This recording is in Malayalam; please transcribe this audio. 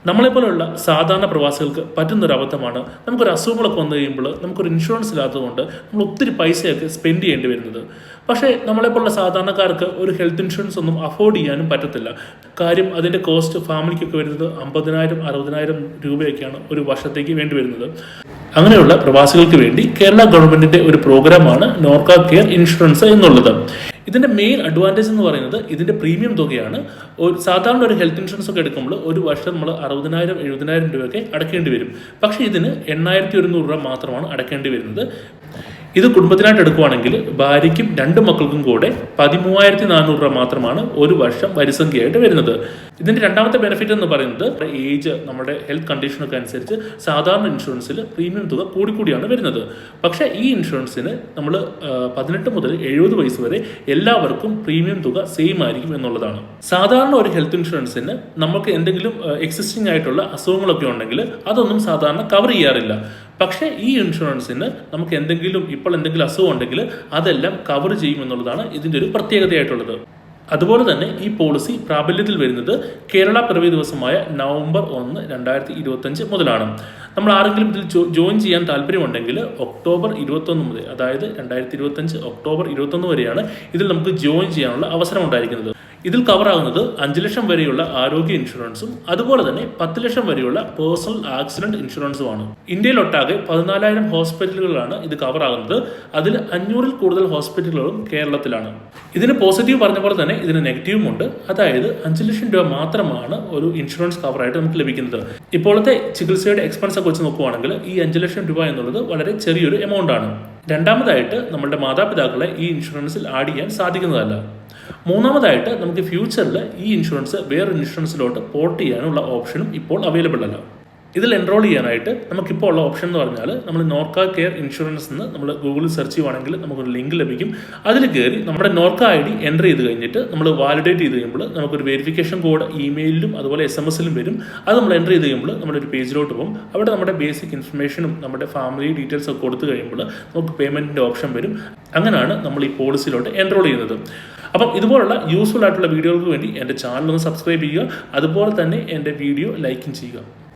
നമ്മളെപ്പോലുള്ള സാധാരണ പ്രവാസികൾക്ക് പറ്റുന്നൊരു അബദ്ധമാണ് നമുക്കൊരു അസുഖങ്ങളൊക്കെ വന്നു കഴിയുമ്പോൾ നമുക്കൊരു ഇൻഷുറൻസ് ഇല്ലാത്തതുകൊണ്ട് നമ്മൾ ഒത്തിരി പൈസയൊക്കെ സ്പെൻഡ് ചെയ്യേണ്ടി വരുന്നത്. പക്ഷേ നമ്മളെപ്പോലുള്ള സാധാരണക്കാർക്ക് ഒരു ഹെൽത്ത് ഇൻഷുറൻസ് ഒന്നും അഫോർഡ് ചെയ്യാനും പറ്റത്തില്ല. കാര്യം അതിൻ്റെ കോസ്റ്റ് ഫാമിലിക്കൊക്കെ വരുന്നത് 50,000-60,000 രൂപയൊക്കെയാണ് ഒരു വർഷത്തേക്ക് വേണ്ടി വരുന്നത്. അങ്ങനെയുള്ള പ്രവാസികൾക്ക് വേണ്ടി കേരള ഗവൺമെൻറ്റിൻ്റെ ഒരു പ്രോഗ്രാമാണ് നോർക്ക കെയർ ഇൻഷുറൻസ് എന്നുള്ളത്. ഇതിൻ്റെ മെയിൻ അഡ്വാൻറ്റേജ് എന്ന് പറയുന്നത് ഇതിൻ്റെ പ്രീമിയം തുകയാണ്. സാധാരണ ഒരു ഹെൽത്ത് ഇൻഷുറൻസ് ഒക്കെ എടുക്കുമ്പോൾ ഒരു വർഷം നമ്മൾ 60,000-70,000 രൂപയൊക്കെ അടയ്ക്കേണ്ടി വരും. പക്ഷേ ഇതിന് 8,100 രൂപ മാത്രമാണ് അടയ്ക്കേണ്ടി വരുന്നത്. ഇത് കുടുംബത്തിനായിട്ട് എടുക്കുവാണെങ്കിൽ ഭാര്യയ്ക്കും 2 മക്കൾക്കും കൂടെ 13,400 രൂപ മാത്രമാണ് ഒരു വർഷം വരിസംഖ്യയായിട്ട് വരുന്നത്. ഇതിൻ്റെ രണ്ടാമത്തെ ബെനിഫിറ്റ് എന്ന് പറയുന്നത് ഏജ്, നമ്മുടെ ഹെൽത്ത് കണ്ടീഷനൊക്കെ അനുസരിച്ച് സാധാരണ ഇൻഷുറൻസിൽ പ്രീമിയം തുക കൂടിക്കൂടിയാണ് വരുന്നത്. പക്ഷേ ഈ ഇൻഷുറൻസിന് നമ്മൾ 18 മുതൽ 70 വയസ്സ് വരെ എല്ലാവർക്കും പ്രീമിയം തുക സെയിം ആയിരിക്കും എന്നുള്ളതാണ്. സാധാരണ ഒരു ഹെൽത്ത് ഇൻഷുറൻസിന് നമുക്ക് എന്തെങ്കിലും എക്സിസ്റ്റിംഗ് ആയിട്ടുള്ള അസുഖങ്ങളൊക്കെ ഉണ്ടെങ്കിൽ അതൊന്നും സാധാരണ കവർ ചെയ്യാറില്ല. പക്ഷേ ഈ ഇൻഷുറൻസിന് നമുക്ക് ഇപ്പോൾ എന്തെങ്കിലും അസുഖം ഉണ്ടെങ്കിൽ അതെല്ലാം കവർ ചെയ്യുമെന്നുള്ളതാണ് ഇതിൻ്റെ ഒരു പ്രത്യേകതയായിട്ടുള്ളത്. അതുപോലെ തന്നെ ഈ പോളിസി പ്രാബല്യത്തിൽ വരുന്നത് കേരള പിറവി ദിവസമായ നവംബർ 1, 2025 മുതലാണ്. നമ്മൾ ആരെങ്കിലും ഇതിൽ ജോയിൻ ചെയ്യാൻ താല്പര്യമുണ്ടെങ്കിൽ ഒക്ടോബർ 21 മുതൽ, അതായത് 2025 ഒക്ടോബർ 21 വരെയാണ് ഇതിൽ നമുക്ക് ജോയിൻ ചെയ്യാനുള്ള അവസരം ഉണ്ടായിരിക്കുന്നത്. ഇതിൽ കവറാകുന്നത് 5 ലക്ഷം വരെയുള്ള ആരോഗ്യ ഇൻഷുറൻസും അതുപോലെ തന്നെ 10 ലക്ഷം വരെയുള്ള പേഴ്സണൽ ആക്സിഡന്റ് ഇൻഷുറൻസുമാണ്. ഇന്ത്യയിലൊട്ടാകെ 14,000 ഹോസ്പിറ്റലുകളാണ് ഇത് കവറാകുന്നത്. അതിൽ 500-ൽ കൂടുതൽ ഹോസ്പിറ്റലുകളും കേരളത്തിലാണ്. ഇതിന് പോസിറ്റീവ് പറഞ്ഞ പോലെ തന്നെ ഇതിന് നെഗറ്റീവും ഉണ്ട്. അതായത് 5 ലക്ഷം രൂപ മാത്രമാണ് ഒരു ഇൻഷുറൻസ് കവറായിട്ട് നമുക്ക് ലഭിക്കുന്നത്. ഇപ്പോഴത്തെ ചികിത്സയുടെ എക്സ്പെൻസ് ഒക്കെ വെച്ച് നോക്കുവാണെങ്കിൽ ഈ 5 ലക്ഷം രൂപ എന്നുള്ളത് വളരെ ചെറിയൊരു എമൗണ്ട് ആണ്. രണ്ടാമതായിട്ട് നമ്മുടെ മാതാപിതാക്കളെ ഈ ഇൻഷുറൻസിൽ ആഡ് ചെയ്യാൻ സാധിക്കുന്നതല്ല. മൂന്നാമതായിട്ട് നമുക്ക് ഫ്യൂച്ചറിൽ ഈ ഇൻഷുറൻസ് വേറൊരു ഇൻഷുറൻസിലോട്ട് പോർട്ട് ചെയ്യാനുള്ള ഓപ്ഷനും ഇപ്പോൾ അവൈലബിൾ അല്ല. ഇതിൽ എൻറോൾ ചെയ്യാനായിട്ട് നമുക്കിപ്പോൾ ഉള്ള ഓപ്ഷൻ എന്ന് പറഞ്ഞാൽ നമ്മൾ നോർക്ക കെയർ ഇൻഷുറൻസ് എന്ന് നമ്മൾ ഗൂഗിളിൽ സെർച്ച് ചെയ്യുവാണെങ്കിൽ നമുക്കൊരു ലിങ്ക് ലഭിക്കും. അതിൽ കയറി നമ്മുടെ നോർക്ക ID എൻ്റർ ചെയ്ത് കഴിഞ്ഞിട്ട് നമ്മൾ വാലിഡേറ്റ് ചെയ്ത് കഴിയുമ്പോൾ നമുക്കൊരു വെരിഫിക്കേഷൻ കോഡ് ഇമെയിലും അതുപോലെ SMS-ലും വരും. അത് നമ്മൾ എൻ്റർ ചെയ്ത് കഴിയുമ്പോൾ നമ്മുടെ ഒരു പേജിലോട്ട് പോകും. അവിടെ നമ്മുടെ ബേസിക് ഇൻഫർമേഷനും നമ്മുടെ ഫാമിലി ഡീറ്റെയിൽസ് ഒക്കെ കൊടുത്തു കഴിയുമ്പോൾ നമുക്ക് പേയ്മെൻറ്റിൻ്റെ ഓപ്ഷൻ വരും. അങ്ങനെയാണ് നമ്മൾ ഈ പോളിസിയിലോട്ട് എൻറോൾ ചെയ്യുന്നത്. അപ്പം ഇതുപോലുള്ള യൂസ്ഫുൾ ആയിട്ടുള്ള വീഡിയോകൾക്ക് വേണ്ടി എൻ്റെ ചാനൽ ഒന്ന് സബ്സ്ക്രൈബ് ചെയ്യുക. അതുപോലെ തന്നെ എൻ്റെ വീഡിയോ ലൈക്കും ചെയ്യുക.